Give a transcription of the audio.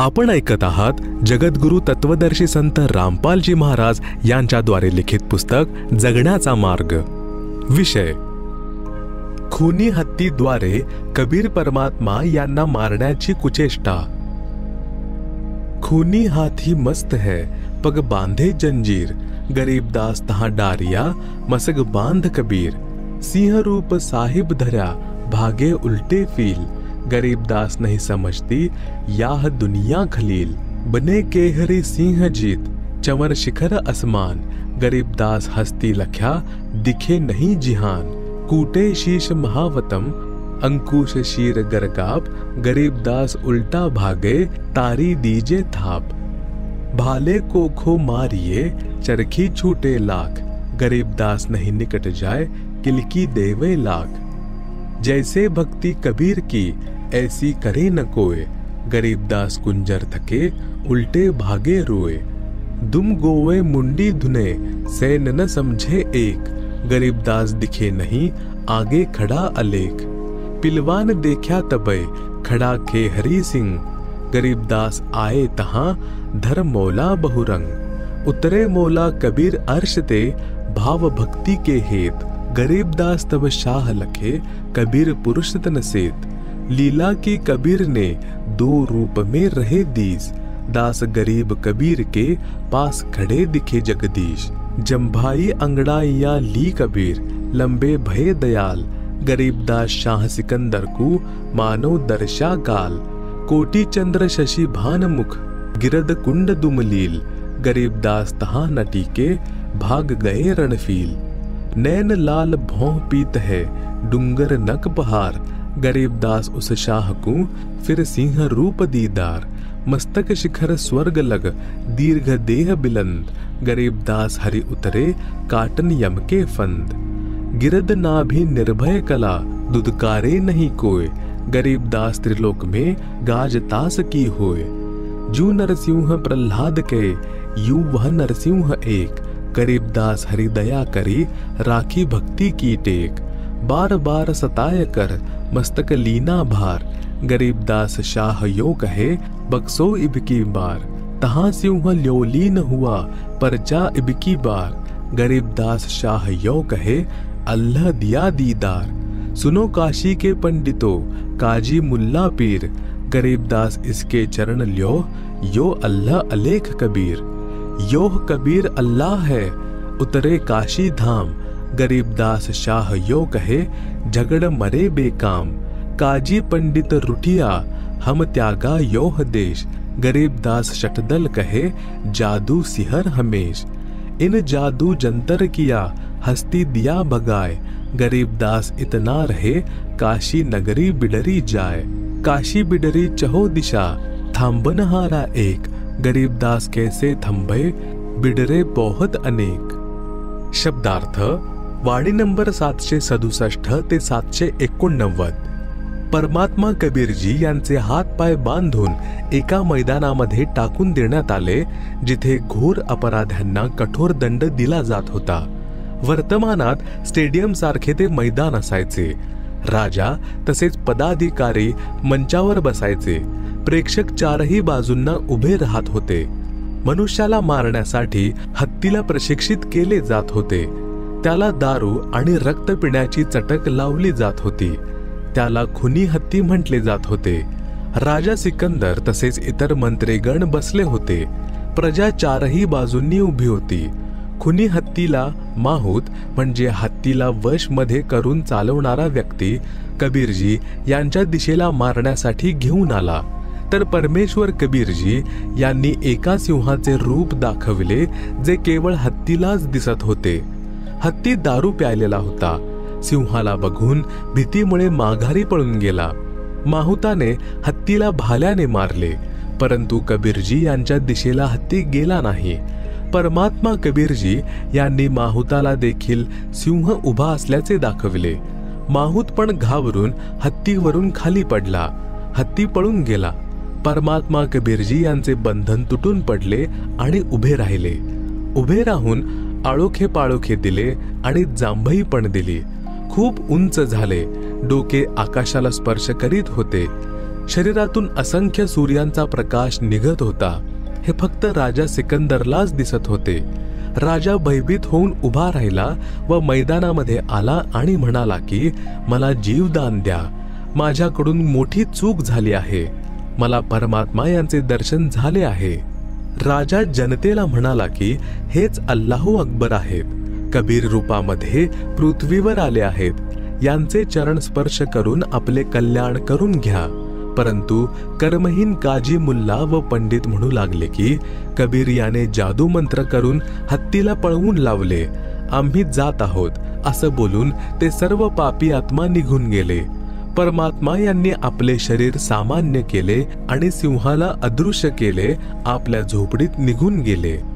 आपण ऐकत आहात जगद्गुरु तत्वदर्शी संत रामपालजी महाराज यांच्याद्वारे लिखित पुस्तक जगण्याचा मार्ग। विषय खूनी हत्तीद्वारे कबीर परमात्मा यांना मारण्याची कुचेष्टा। खूनी हाथी मस्त है पग बांधे जंजीर, गरीबदास तहां डारिया मसग बांध कबीर। सिंह रूप साहिब धरा भागे उल्टे फील, गरीबदास नहीं समझती याह दुनिया खलील। बने केहरी सिंह जीत चंवर शिखर आसमान, गरीबदास हस्ती लख्या दिखे नहीं जिहान। कूटे शीश महावतम अंकुश शीर गरगाप, गरीबदास उल्टा भागे तारी दीजे थाप। भाले को खो मारिए चरखी छूटे लाख, गरीबदास नहीं निकट जाए किलकी देवे लाख। जैसे भक्ति कबीर की ऐसी करे न कोय, गरीबदास कुंजर थके उल्टे भागे रोए। दुम गोवे मुंडी धुने सैन न समझे एक, गरीबदास दिखे नहीं आगे खड़ा अलेख। पिलवान देखा तबे खड़ा खे हरि सिंह, गरीबदास आए तहां धर मौला बहुरंग। उतरे मौला कबीर अर्श ते भाव भक्ति के हेत, गरीबदास तब शाह लखे कबीर पुरुष तन सेत। लीला की कबीर ने दो रूप में रहे दीस, दास गरीब कबीर के पास खड़े दिखे जगदीश। जम्भाई अंगड़ाइया ली कबीर लंबे भय दयाल, गरीबदास शाह सिकंदर को मानो दर्शा गाल। कोटि चंद्र शशि भान मुख गिरद कुंड दुमलील, गरीबदास तहां नटी के भाग गए रणफील। नैन लाल भौं पीत है डूंगर नक पहाड़, गरीबदास उस शाह को फिर सिंह रूप दीदार। मस्तक शिखर स्वर्ग लग दीर्घ देह बिलंद, गरीबदास हरि उतरे काटन यम के फंद। गिरद नाभि निर्भय कला दुदकारे नहीं कोय, गरीबदास त्रिलोक में गाज तास की होय। जू नरसिंह प्रहलाद के यू वह नरसिंह एक, गरीबदास हरि दया करी राखी भक्ति की टेक। बार बार सताय कर मस्तक लीना भार, गरीबदास शाह यो कहे बक्सो इबकी बार। तहां सिंह ल्योलीन हुआ पर जा इबकी बार, गरीबदास शाह यो कहे अल्लाह दिया दीदार। सुनो काशी के पंडितों काजी मुल्ला पीर, गरीबदास इसके चरण ल्यो यो अल्लाह अलेख कबीर। योह कबीर अल्लाह है उतरे काशी धाम, गरीबदास शाह यो कहे झगड़ मरे बेकाम। काजी पंडित रुठिया हम त्यागा योह देश, गरीबदास शटदल कहे जादू सिहर हमेश। इन जादू जंतर किया हस्ती दिया भगाए, गरीबदास इतना रहे काशी नगरी बिडरी जाए। काशी बिडरी चहो दिशा थांबन हारा एक, गरीबदास कैसे थंबे बिडरे बहुत अनेक। शब्दार्थ वाणी नंबर 767 ते 789। परमात्मा कबीरजी यांचे हात पाय बांधून एका मैदानामध्ये टाकून देण्यात आले, जिथे घोर अपराध्यांना कठोर दंड दिला जात होता। वर्तमानात स्टेडियम सारखे ते मैदान असायचे। राजा तसेच पदाधिकारी मंचावर बसायचे। प्रेक्षक चारही बाजूंना उभे राहत होते। मनुष्याला मारण्यासाठी हत्तीला प्रशिक्षित केले जात होते। त्याला दारू आणि रक्त पिण्याची चटक लावली जात होती। त्याला खुनी हत्ती म्हटले जात होते। राजा सिकंदर तसेच इतर मंत्रीगण बसले होते। प्रजा चारही बाजूंनी उभी होती। खुनी हत्तीला माहूत म्हणजे हत्तीला वश मध्ये करून चालवणारा व्यक्ती कबीरजी यांच्या दिशेला मारण्यासाठी घेऊन आला, तर परमेश्वर कबीरजी यांनी एका सिंहाचे रूप दाखविले, जे केवळ हत्तीलाच दिसत होते। हत्ती दारू प्यायलेला होता। सिंहाला बघून भीतीमुळे माघारी पळून गेला। माहुताने हत्तीला भाल्याने मारले, परंतु कबीरजी यांच्या दिशेला हत्ती गेला नाही। परमात्मा कबीरजी यांनी माहुताला देखील सिंह उभा असल्याचे दाखविले। माहूत पण घाबरून हत्तीवरून खाली पडला। हत्ती पळून गेला। परमात्मा कबीरजी यांचे बंधन तुटून पडले आणि उभे राहिले। उभे राहून आळोखे पाळोखे दिले आणि जांभई पण दिली। खूप उंच झाले। डोके आकाशाला स्पर्श करीत होते। शरीरातून असंख्य सूर्यांचा प्रकाश निघत होता. हे फक्त राजा सिकंदरलाच दिसत होते. राजा भयभीत होऊन उभा राहिला व मैदानामध्ये आला आणि म्हणाला की मला जीवदान द्या. माझ्याकडून मोठी चूक झाली आहे. मला परमात्मा यांचे दर्शन झाले आहे. राजा जनतेला म्हणाला की हेच अल्लाहू अकबर आहेत. कबीर रूपामध्ये पृथ्वीवर आले आहेत. यांचे चरण स्पर्श करून आपले कल्याण करून घ्या. परंतु कर्महीन काजी मुल्ला व पंडित म्हणू लागले की कबीर याने जादू मंत्र करून हत्तीला पळवून लावले. आम्ही जात आहोत असं बोलून ते सर्व पापी आत्मा निघून गेले. परमात्मा यांनी आपले शरीर सामान्य केले आणि सिंहाला अदृश्य केले. आपल्या झोपडीत निघून गेले.